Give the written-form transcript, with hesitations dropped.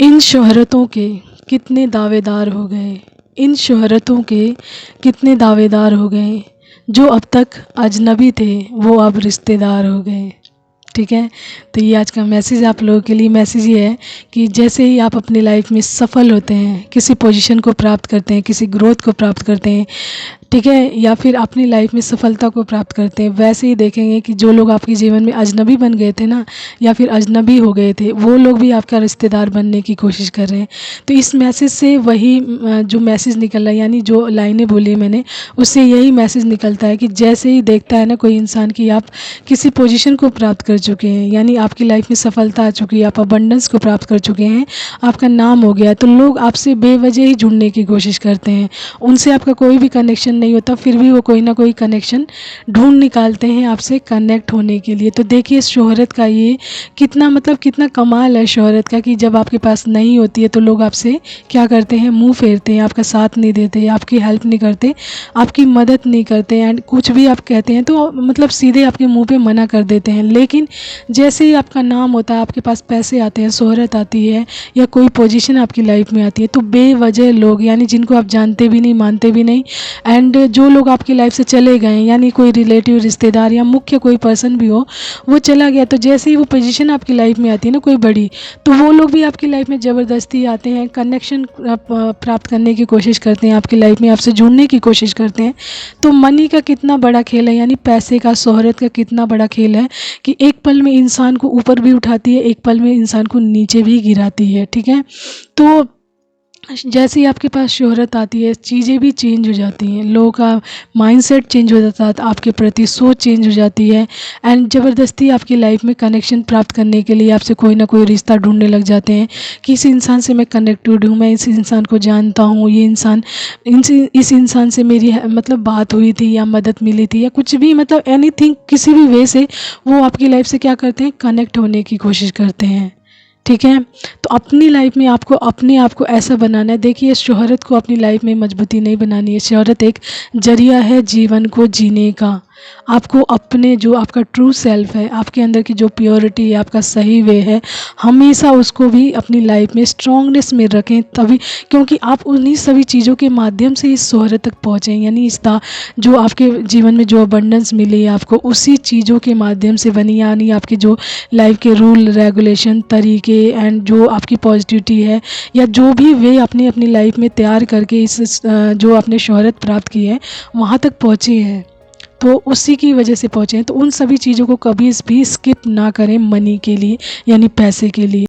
इन शोहरतों के कितने दावेदार हो गए, इन शोहरतों के कितने दावेदार हो गए, जो अब तक अजनबी थे वो अब रिश्तेदार हो गए। ठीक है, तो ये आज का मैसेज आप लोगों के लिए मैसेज ये है कि जैसे ही आप अपनी लाइफ में सफल होते हैं, किसी पोजीशन को प्राप्त करते हैं, किसी ग्रोथ को प्राप्त करते हैं, ठीक है, या फिर अपनी लाइफ में सफलता को प्राप्त करते हैं, वैसे ही देखेंगे कि जो लोग आपके जीवन में अजनबी बन गए थे ना, या फिर अजनबी हो गए थे, वो लोग भी आपका रिश्तेदार बनने की कोशिश कर रहे हैं। तो इस मैसेज से वही जो मैसेज निकल रहा है, यानी जो लाइनें बोली मैंने, उससे यही मैसेज निकलता है कि जैसे ही देखता है ना कोई इंसान कि आप किसी पोजीशन को प्राप्त कर चुके हैं, यानी आपकी लाइफ में सफलता आ चुकी है, आप अबंडेंस को प्राप्त कर चुके हैं, आपका नाम हो गया, तो लोग आपसे बेवजह ही जुड़ने की कोशिश करते हैं। उनसे आपका कोई भी कनेक्शन नहीं होता, फिर भी वो कोई ना कोई कनेक्शन ढूंढ निकालते हैं आपसे कनेक्ट होने के लिए। तो देखिए शोहरत का ये कितना कितना कमाल है शोहरत का, कि जब आपके पास नहीं होती है तो लोग आपसे क्या करते हैं, मुंह फेरते हैं, आपका साथ नहीं देते, आपकी हेल्प नहीं करते, आपकी मदद नहीं करते, एंड कुछ भी आप कहते हैं तो सीधे आपके मुंह पे मना कर देते हैं। लेकिन जैसे ही आपका नाम होता है, आपके पास पैसे आते हैं, शोहरत आती है, या कोई पोजीशन आपकी लाइफ में आती है, तो बेवजह लोग, यानी जिनको आप जानते भी नहीं, मानते भी नहीं, एंड जो लोग आपकी लाइफ से चले गए, यानी कोई रिलेटिव, रिश्तेदार या मुख्य कोई पर्सन भी हो, वो चला गया, तो जैसे ही वो पोजीशन आपकी लाइफ में आती है ना कोई बड़ी, तो वो लोग भी आपकी लाइफ में ज़बरदस्ती आते हैं, कनेक्शन प्राप्त करने की कोशिश करते हैं, आपकी लाइफ में आपसे जुड़ने की कोशिश करते हैं। तो मनी का कितना बड़ा खेल है, यानी पैसे का, शोहरत का कितना बड़ा खेल है कि एक पल में इंसान को ऊपर भी उठाती है, एक पल में इंसान को नीचे भी गिराती है। ठीक है, तो जैसे ही आपके पास शोहरत आती है, चीज़ें भी चेंज हो जाती हैं, लोगों का माइंडसेट चेंज हो जाता है, आपके प्रति सोच चेंज हो जाती है, एंड ज़बरदस्ती आपकी लाइफ में कनेक्शन प्राप्त करने के लिए आपसे कोई ना कोई रिश्ता ढूंढने लग जाते हैं कि इस इंसान से मैं कनेक्टेड हूँ, मैं इस इंसान को जानता हूँ, ये इंसान इस इंसान से मेरी बात हुई थी या मदद मिली थी या कुछ भी, एनीथिंग, किसी भी वे से वो आपकी लाइफ से क्या करते हैं, कनेक्ट होने की कोशिश करते हैं। ठीक है, तो अपनी लाइफ में आपको अपने आप को ऐसा बनाना है। देखिए शोहरत को अपनी लाइफ में मजबूती नहीं बनानी है, शोहरत एक जरिया है जीवन को जीने का। आपको अपने जो आपका ट्रू सेल्फ है, आपके अंदर की जो प्योरिटी है, आपका सही वे है, हमेशा उसको भी अपनी लाइफ में स्ट्रांगनेस में रखें, तभी, क्योंकि आप उन्हीं सभी चीज़ों के माध्यम से इस शोहरत तक पहुँचें, यानी जो आपके जीवन में जो अबंडेंस मिली है आपको, उसी चीज़ों के माध्यम से बनी, यानी आपके जो लाइफ के रूल रेगुलेशन तरीके, एंड जो आपकी पॉजिटिविटी है, या जो भी वे अपनी अपनी लाइफ में तैयार करके इस जो आपने शोहरत प्राप्त की है वहाँ तक पहुँचे हैं, तो उसी की वजह से पहुँचे हैं। तो उन सभी चीज़ों को कभी भी स्किप ना करें मनी के लिए, यानी पैसे के लिए।